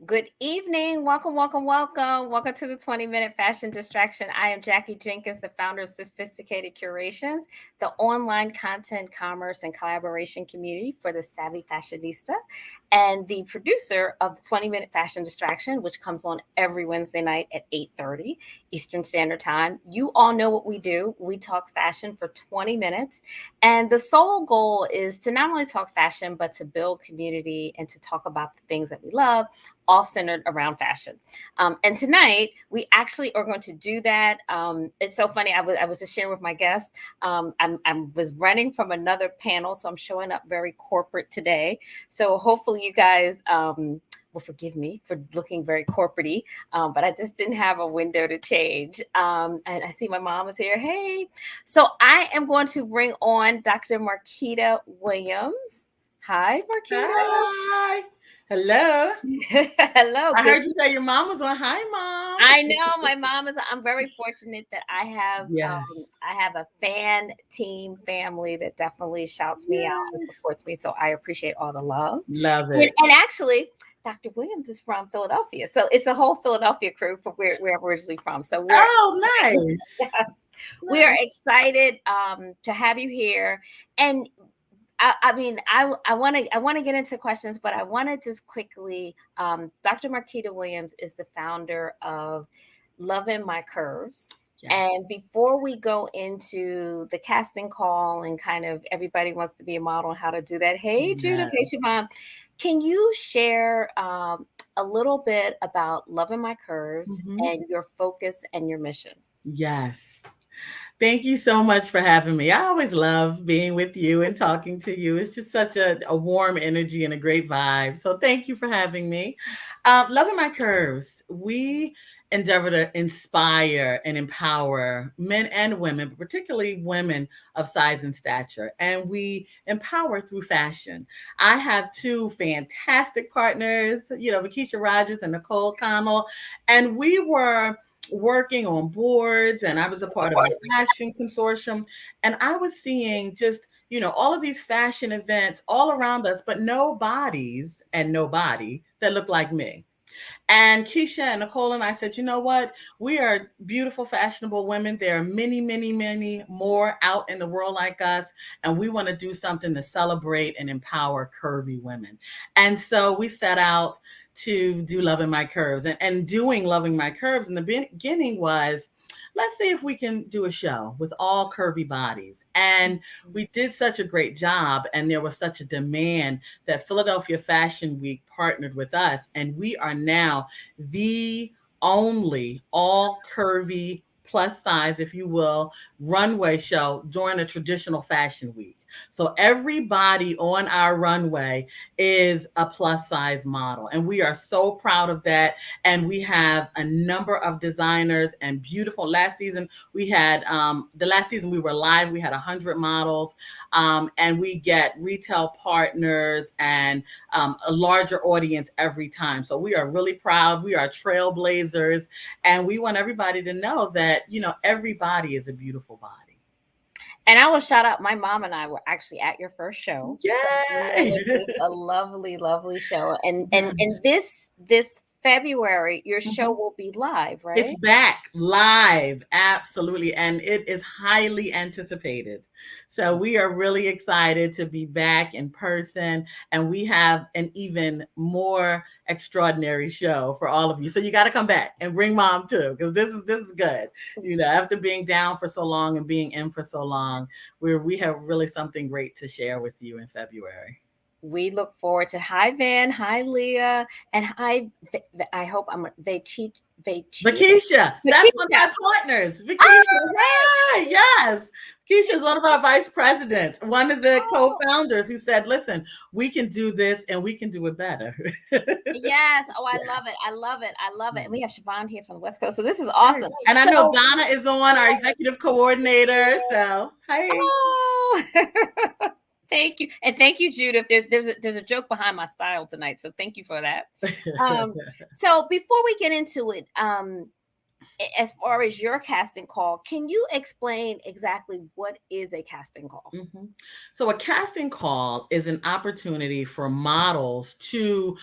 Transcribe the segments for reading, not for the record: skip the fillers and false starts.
Good evening. Welcome, welcome, welcome. Welcome to the 20-minute fashion distraction. I am Jackie Jenkins, the founder of Sophisticated Curations, the online content, commerce, and collaboration community for the savvy fashionista, and the producer of the 20-minute fashion distraction, which comes on every Wednesday night at 8:30 Eastern Standard Time. You all know what we do. We talk fashion for 20 minutes. And the sole goal is to not only talk fashion, but to build community and to talk about the things that we love, all centered around fashion. And tonight, we actually are going to do that. It's so funny. I was just sharing with my guest. I was running from another panel, so I'm showing up very corporate today. So hopefully, you guys will forgive me for looking very corporate, but I just didn't have a window to change. And I see my mom is here. Hey. So I am going to bring on Dr. Marquita Williams. Hi, Marquita. Hi. Hello. Hello. I Good. heard you say your mom was on. Hi, mom. I know my mom is. I'm very fortunate that Yes. I have a fan team family that definitely shouts me out and Yay. supports me. So I appreciate all the love. Love And, it. and actually, Dr. Williams is from Philadelphia, so it's a whole Philadelphia crew from where I'm originally from. So we're Oh, nice. yes, we are Nice. excited to have you here. And I want to get into questions, but I want to just quickly. Dr. Marquita Williams is the founder of Lov'n My Curves. Yes. And before we go into the casting call and kind of everybody wants to be a model and how to do that, hey Judith, hey Yes. Siobhan, can you share a little bit about Lov'n My Curves hmm and your focus and your mission? Yes. Thank you so much for having me. I always love being with you and talking to you. It's just such a warm energy and a great vibe. So thank you for having me. Loving My Curves, we endeavor to inspire and empower men and women, but particularly women of size and stature. And we empower through fashion. I have two fantastic partners, Vakisha Rogers and Nicole Connell, and we were working on boards, and I was a part of a fashion consortium, and I was seeing just all of these fashion events all around us, but no bodies and nobody that looked like me. And Keisha and Nicole and I said, you know what? We are beautiful, fashionable women. There are many, many, many more out in the world like us. And we want to do something to celebrate and empower curvy women. And so we set out to do Loving My Curves. And doing Loving My Curves in the beginning was, let's see if we can do a show with all curvy bodies. And we did such a great job. And there was such a demand that Philadelphia Fashion Week partnered with us. And we are now the only all curvy, plus size, if you will, runway show during a traditional fashion week. So everybody on our runway is a plus size model. And we are so proud of that. And we have a number of designers and beautiful. The last season we were live, we had 100 models. And we get retail partners and a larger audience every time. So we are really proud. We are trailblazers, and we want everybody to know that everybody is a beautiful body. And I will shout out, my mom and I were actually at your first show. So I know Yay! it was a lovely, lovely show. And Yes. this February, your show Mhm. will be live, It's right? back live, absolutely, and it is highly anticipated. So we are really excited to be back in person, and we have an even more extraordinary show for all of you. So you got to come back and bring mom too, because this is good. After being down for so long and being in for so long, we have really something great to share with you in February. We look forward to hi Van, hi Leah, and I hope they cheat Vakisha, that's one of Makisha. my partners. Vakisha, Oh, great. hi, yes. Vakisha is one of our vice presidents, one of the Oh, co-founders who said, listen, we can do this and we can do it better. yes. Oh, I Yeah. love it. I love it. I love it. And Yeah. we have Siobhan here from the West Coast. So this is Yes. awesome. And I So, know Donna is on, our executive coordinator. So, hey. oh, thank you. And thank you, Judith. There's a joke behind my style tonight. So thank you for that. Um, so before we get into it, as far as your casting call, can you explain exactly what is a casting call? So, a casting call is an opportunity for models to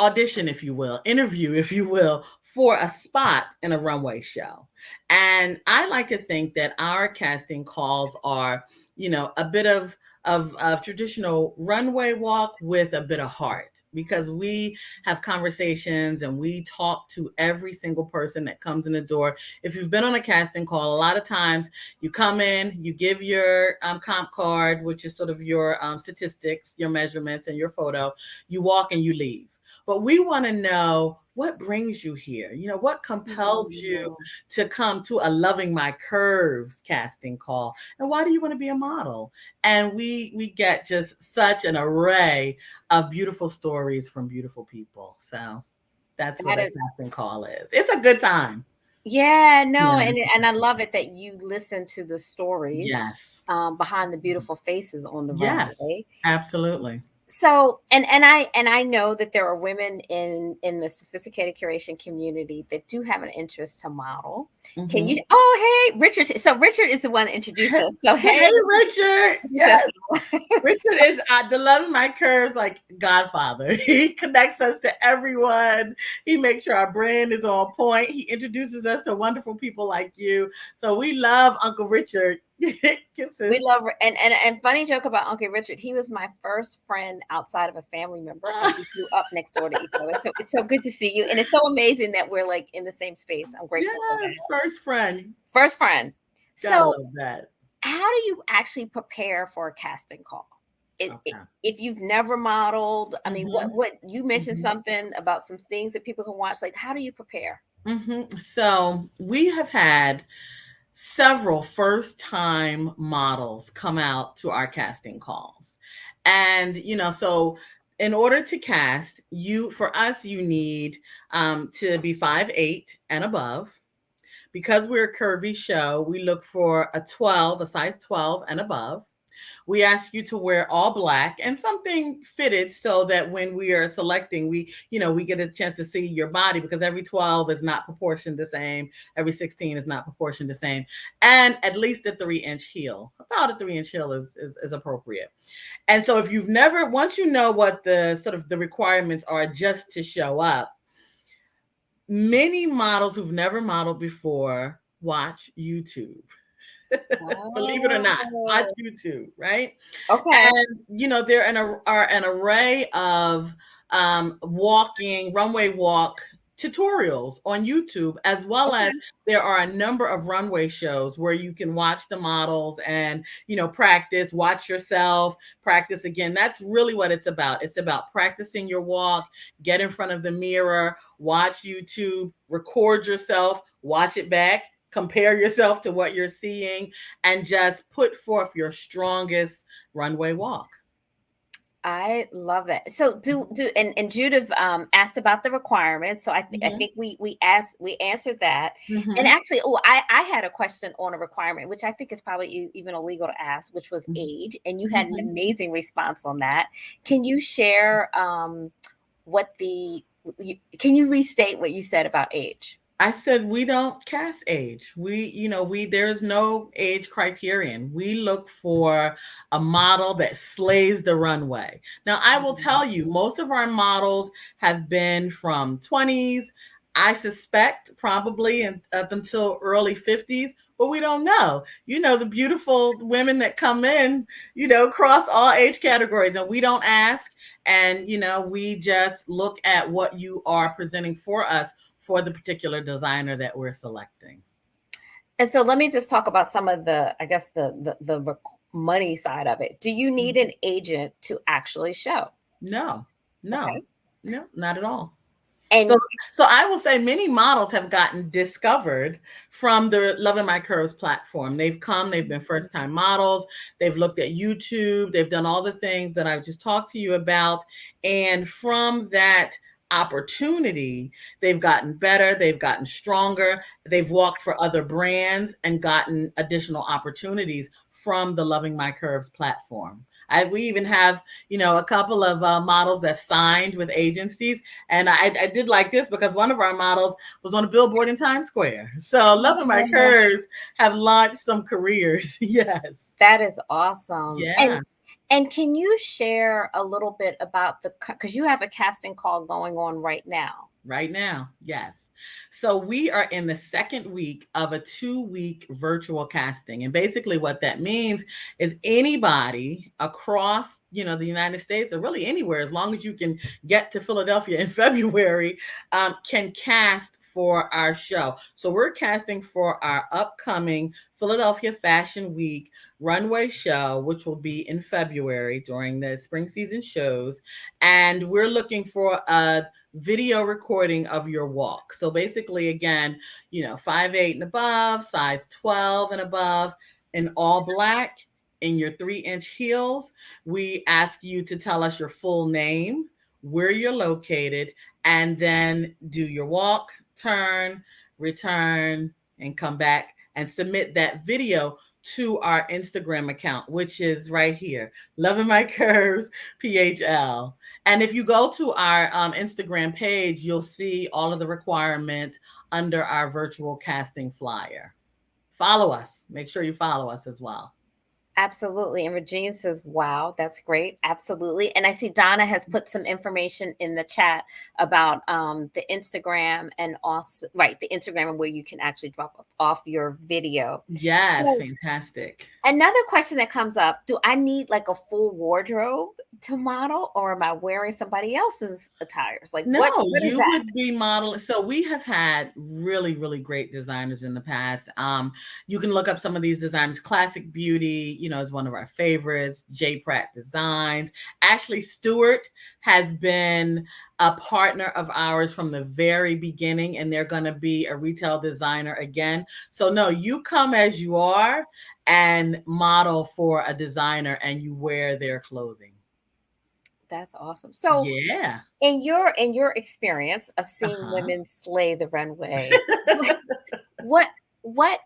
audition, if you will, interview, if you will, for a spot in a runway show. And I like to think that our casting calls are, a bit of traditional runway walk with a bit of heart, because we have conversations and we talk to every single person that comes in the door. If you've been on a casting call, a lot of times you come in, you give your comp card, which is sort of your statistics, your measurements, and your photo. You walk and you leave. But we want to know what brings you here. What compelled you Mhm. to come to a Loving My Curves casting call, and why do you want to be a model? And we get just such an array of beautiful stories from beautiful people. So that's what That a is, casting call is. It's a good time. yeah, no, Yeah. and I love it that you listen to the stories Yes. behind the beautiful faces on the Yes. runway. Absolutely. So, and I know that there are women in the sophisticated curation community that do have an interest to model. Can you? Hmm. Oh, hey, Richard. So Richard is the one that introduced us. So hey, Hey, Richard. he says Yes. Richard is the Loving My Curves like godfather. He connects us to everyone. He makes sure our brand is on point. He introduces us to wonderful people like you. So we love Uncle Richard. we Kisses. love, and funny joke about Uncle Richard. He was my first friend outside of a family member, and we grew up next door to each other. So it's so good to see you, and it's so amazing that we're like in the same space. I'm grateful for Yes, that. first friend. First friend. Gotta So love that. how do you actually prepare for a casting call? Okay. If you've never modeled, I mean, Hmm. what you mentioned Hmm. something about some things that people can watch. Like, how do you prepare? So we have had several first time models come out to our casting calls. And, so in order to cast, for us, you need to be 5'8" and above. Because we're a curvy show, we look for a size 12 and above. We ask you to wear all black and something fitted, so that when we are selecting, we get a chance to see your body, because every 12 is not proportioned the same. Every 16 is not proportioned the same. And at least a 3-inch heel, about a 3-inch heel is appropriate. And so if you've never, once you know what the sort of the requirements are just to show up, many models who've never modeled before watch YouTube. Believe it or not, watch Oh, YouTube, right? okay. And there are an array of walking runway walk tutorials on YouTube, as well as Okay. there are a number of runway shows where you can watch the models and practice, watch yourself, practice again. That's really what it's about. It's about practicing your walk. Get in front of the mirror, watch YouTube, record yourself, watch it back, compare yourself to what you're seeing, and just put forth your strongest runway walk. I love that. So and Judith asked about the requirements. So I Mhm, think we answered that. And mhm, actually, oh, I had a question on a requirement, which I think is probably even illegal to ask, which was mhm, age, and you had an mhm. amazing response on that. Can you share what can you restate what you said about age? I said we don't cast age. There's no age criterion. We look for a model that slays the runway. Now, I will Mhm. tell you, most of our models have been from 20s. I suspect probably up until early 50s, but we don't know. The beautiful women that come in, cross all age categories, and we don't ask. And, we just look at what you are presenting for us for the particular designer that we're selecting. And so let me just talk about some of the, I guess money side of it. Do you need an agent to actually show? No, no, Okay. no, not at all. So, And so I will say many models have gotten discovered from the Loving My Curves platform. They've been first time models. They've looked at YouTube. They've done all the things that I've just talked to you about. And from that opportunity, they've gotten better. They've gotten stronger. They've walked for other brands and gotten additional opportunities from the Loving My Curves platform. We even have, a couple of models that signed with agencies, and I did like this because one of our models was on a billboard in Times Square. So Loving My Curves have launched some careers. Yes. that is awesome. Yeah. And can you share a little bit about because you have a casting call going on right now? Right now, yes. So we are in the second week of a 2-week virtual casting. And basically what that means is anybody across, the United States or really anywhere, as long as you can get to Philadelphia in February, can cast for our show. So we're casting for our upcoming Philadelphia Fashion Week runway show, which will be in February during the spring season shows. And we're looking for a video recording of your walk. So basically, again, 5'8" and above, size 12 and above, in all black, in your 3-inch heels. We ask you to tell us your full name, where you're located, and then do your walk, turn, return, and come back and submit that video to our Instagram account, which is right here, Lov'n My Curves, PHL. And if you go to our Instagram page, you'll see all of the requirements under our virtual casting flyer. Follow us. Make sure you follow us as well. Absolutely. And Regina says, wow, that's great. Absolutely. And I see Donna has put some information in the chat about the Instagram and also, right, the Instagram and where you can actually drop off your video. Yes, So fantastic. another question that comes up, do I need like a full wardrobe to model or am I wearing somebody else's attires? Like No, what is you that? would be modeling. So we have had really, really great designers in the past. You can look up some of these designers. Classic Beauty, is one of our favorites. J. Pratt Designs. Ashley Stewart has been a partner of ours from the very beginning, and they're going to be a retail designer again. So no, you come as you are and model for a designer, and you wear their clothing. That's awesome. So Yeah. in your experience of seeing Uh-huh. women slay the runway, what what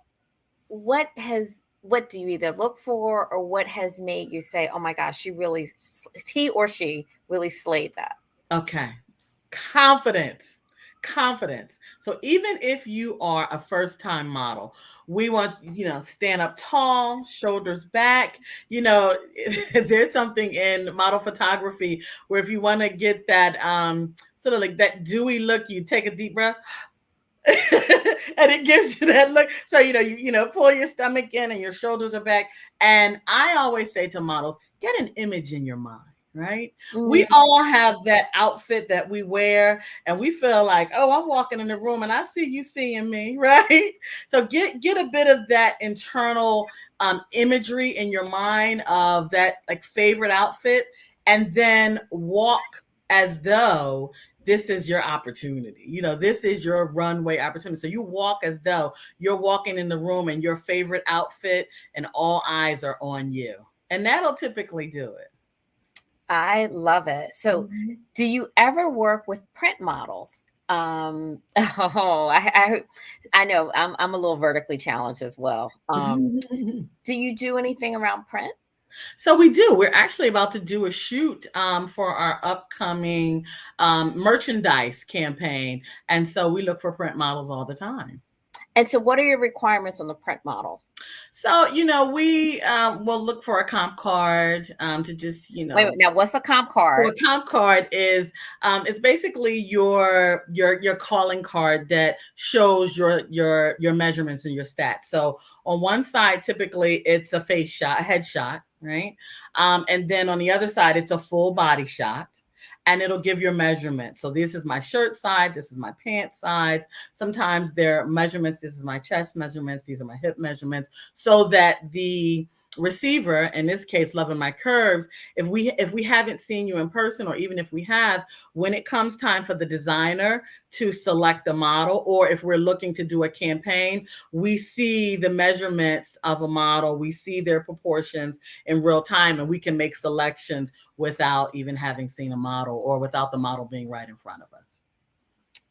what has what do you either look for or what has made you say, "Oh my gosh, he or she really slayed that." Okay. Confidence. Confidence. So even if you are a first time model, we want, stand up tall, shoulders back. There's something in model photography where if you want to get that sort of like that dewy look, you take a deep breath and it gives you that look. So you pull your stomach in and your shoulders are back. And I always say to models, get an image in your mind. Right? We Mhm. all have that outfit that we wear, and we feel like, oh, I'm walking in the room and I see you seeing me, right? So get a bit of that internal imagery in your mind of that like favorite outfit, and then walk as though this is your opportunity. This is your runway opportunity. So you walk as though you're walking in the room and your favorite outfit and all eyes are on you. And that'll typically do it. I love it. So, Mhm. do you ever work with print models? Oh, I know I'm a little vertically challenged as well. Do you do anything around print? So we do. We're actually about to do a shoot for our upcoming merchandise campaign. And so we look for print models all the time. And so, what are your requirements on the print models? So, we will look for a comp card to just, Wait, wait, now what's a comp so card? a comp card is it's basically your calling card that shows your measurements and your stats. So on one side, typically it's a face shot, a headshot, right? And then on the other side, it's a full body shot. And it'll give your measurements. So this is my shirt side. This is my pants sides. Sometimes they're measurements. This is my chest measurements. These are my hip measurements. So that the receiver, in this case, Lov'n My Curves, if we haven't seen you in person, or even if we have, when it comes time for the designer to select a model, or if we're looking to do a campaign, we see the measurements of a model, we see their proportions in real time, and we can make selections without even having seen a model or without the model being right in front of us.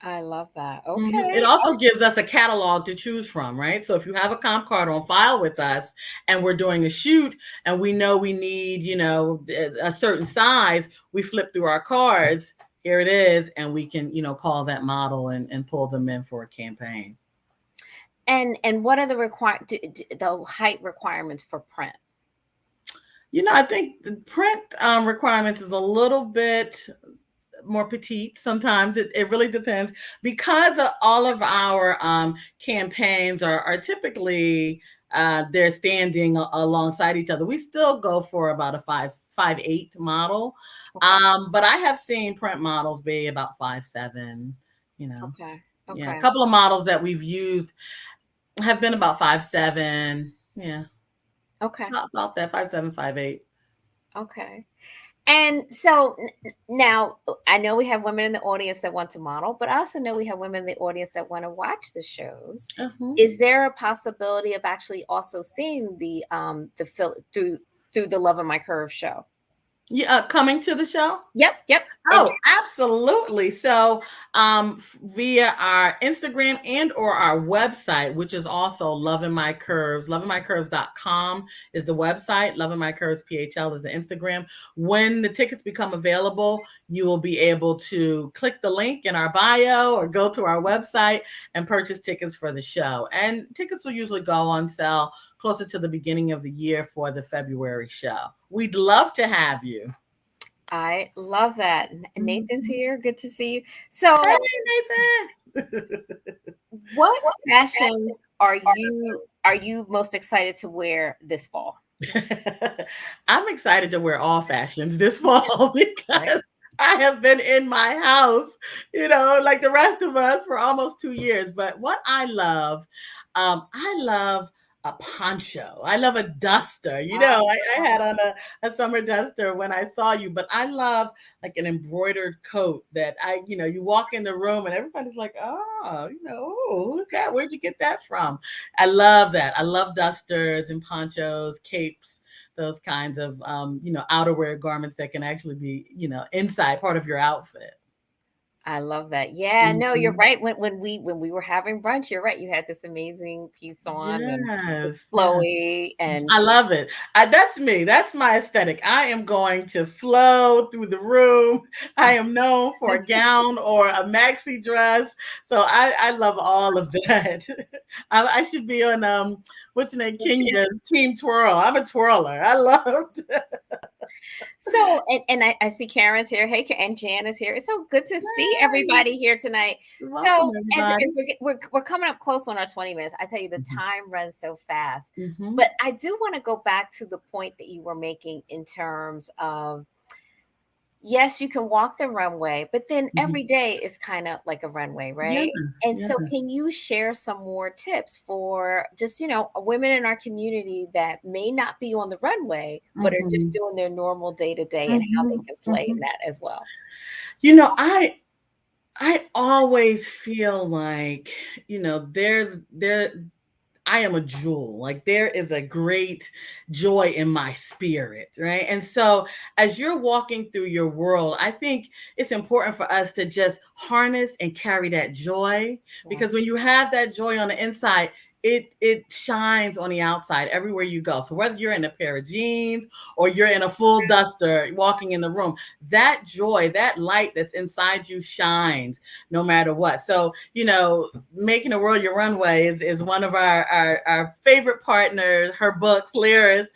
I love that. It Okay. also gives us a catalog to choose from, right? So if you have a comp card on file with us and we're doing a shoot and we know we need, a certain size, we flip through our cards. Here it is. And we can, call that model and pull them in for a campaign. And what are the height requirements for print? I think the print requirements is a little bit more petite. Sometimes it really depends because of all of our campaigns are typically they're standing alongside each other. We still go for about a 5'8" model, Okay. but I have seen print models be about 5'7". You know, Okay. yeah, a Okay. couple of models that we've used have been about 5'7". Yeah, Okay. about that 5'7", 5'8". Okay. And so now I know we have women in the audience that want to model, but I also know we have women in the audience that want to watch the shows. Uh-huh. Is there a possibility of actually also seeing the through the Love of My Curve show? Yeah, coming to the show. Yep, yep. And Oh, absolutely. So, via our Instagram and or our website, which is also Lov'n My Curves, lovingmycurves.com is the website. Lov'n My Curves PHL is the Instagram. When the tickets become available, you will be able to click the link in our bio or go to our website and purchase tickets for the show. And tickets will usually go on sale closer to the beginning of the year for the February show. We'd love to have you. I love that. Nathan's Mhm. here. Good to see you. So, Hey, Nathan. what fashions are you most excited to wear this fall? I'm excited to wear all fashions this fall Right. because I have been in my house, like the rest of us for almost 2 years. But what I love a poncho. I love a duster. I had on a summer duster when I saw you, but I love like an embroidered coat that you walk in the room and everybody's like, oh, "Ooh, who's that? Where'd you get that from?" I love that. I love dusters and ponchos, capes, those kinds of outerwear garments that can actually be, inside part of your outfit. I love that. Yeah, no, you're Mhm. right. When we were having brunch, you're right. You had this amazing piece on and it's Yes, yes. flowy and I love it. That's me. That's my aesthetic. I am going to flow through the room. I am known for a gown or a maxi dress. So I love all of that. I should be on what's your name? Kenya's Team Twirl. I'm a twirler. I loved. so and I see Karen's here. Hey, and Jan is here. It's so good to see Yay. everybody here tonight. Welcome, So as everybody. we're coming up close on our 20 minutes, I tell you the Mhm. time runs so fast. Mhm. But I do want to go back to the point that you were making in terms of yes, you can walk the runway, but then Mhm. every day is kind of like a runway, right? Yes, And so, yes. can you share some more tips for just, women in our community that may not be on the runway, but are just Mhm. doing their normal day to day and how they Mhm. can slay in Mhm. that as well? You know, I always feel like, there I am a jewel. Like there is a great joy in my spirit, right? And so as you're walking through your world, I think it's important for us to just harness and carry that joy Yeah. because when you have that joy on the inside, it shines on the outside everywhere you go. So whether you're in a pair of jeans or you're in a full duster walking in the room, that joy, that light that's inside you shines no matter what. So, Making the World Your Runway is one of our favorite partners, her books, Lyra's.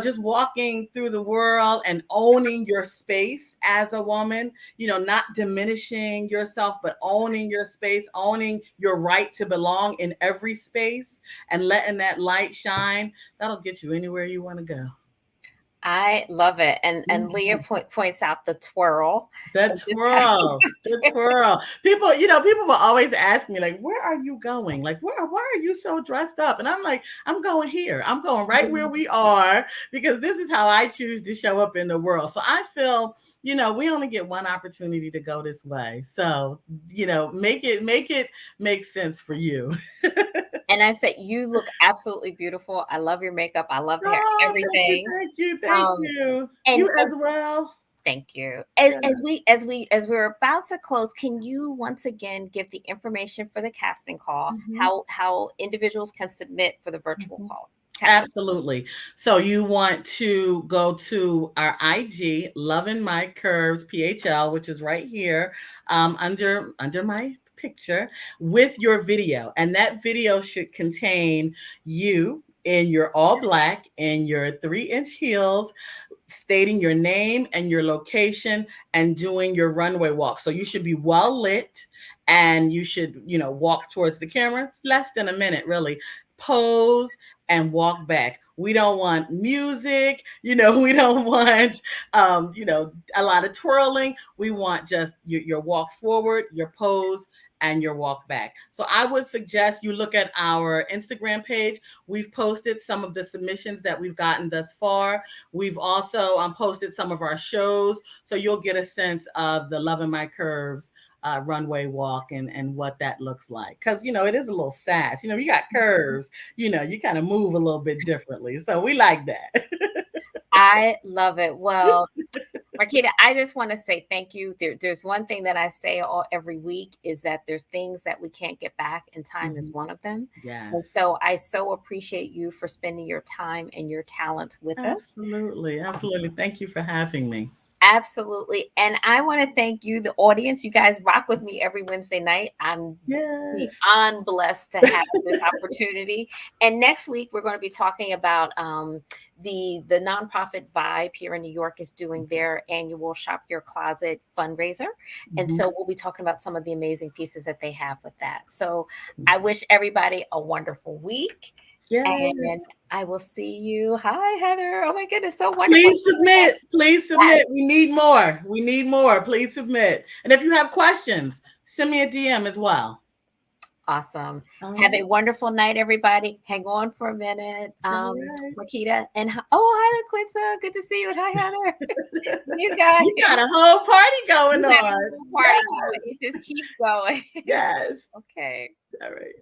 Just walking through the world and owning your space as a woman, not diminishing yourself, but owning your space, owning your right to belong in every space and letting that light shine. That'll get you anywhere you want to go. I love it. And Leah Mhm. points out the twirl The and just how twirl, the twirl. People will always ask me, like, where are you going? Like, why are you so dressed up? And I'm like, I'm going here. I'm going right where we are because this is how I choose to show up in the world. So I feel, we only get one opportunity to go this way. So, make it make sense for you. and I said, you look absolutely beautiful. I love your makeup. I love the hair, Oh, thank you, everything. thank you, thank Um, you. and You as well. thank you. Yeah. As we're about to close, can you once again give the information for the casting call? Mhm. How individuals can submit for the virtual Mhm. call? Absolutely. So you want to go to our IG, Lovin' My Curves PHL, which is right here under my picture with your video, and that video should contain you. in your all black in your 3-inch heels, stating your name and your location and doing your runway walk. So you should be well lit and you should, walk towards the camera. It's less than a minute, really. Pose and walk back. We don't want music, we don't want, a lot of twirling. We want just your walk forward, your pose, and your walk back. So I would suggest you look at our Instagram page. We've posted some of the submissions that we've gotten thus far. We've also posted some of our shows, so you'll get a sense of the Lov'n My Curves runway walk and what that looks like. Because, it is a little sass. You got curves, you kind of move a little bit differently. So we like that. I love it. Well, Marquita, I just want to say thank you. There's one thing that I say every week is that there's things that we can't get back, and time is Mhm. one of them. And Yes. so I so appreciate you for spending your time and your talent with us. Absolutely. Absolutely. Thank you for having me. Absolutely. And I want to thank you, the audience. You guys rock with me every Wednesday night. I'm Yes. beyond blessed to have this opportunity. And next week we're going to be talking about the nonprofit Vibe here in New York is doing their annual Shop Your Closet fundraiser. And Mhm. so we'll be talking about some of the amazing pieces that they have with that. So I wish everybody a wonderful week. And Yes. I will see you. Hi, Heather. Oh my goodness, so wonderful. Please submit. Please submit. Yes. We need more. We need more. Please submit. And if you have questions, send me a DM as well. Awesome. All Have right. a wonderful night, everybody. Hang on for a minute. All right. Makita and hi, LaQuinta. Good to see you. Hi, Heather. You guys, You got a whole party going we have a on. little party going. Yes. It just keeps going. Yes. Okay. All right.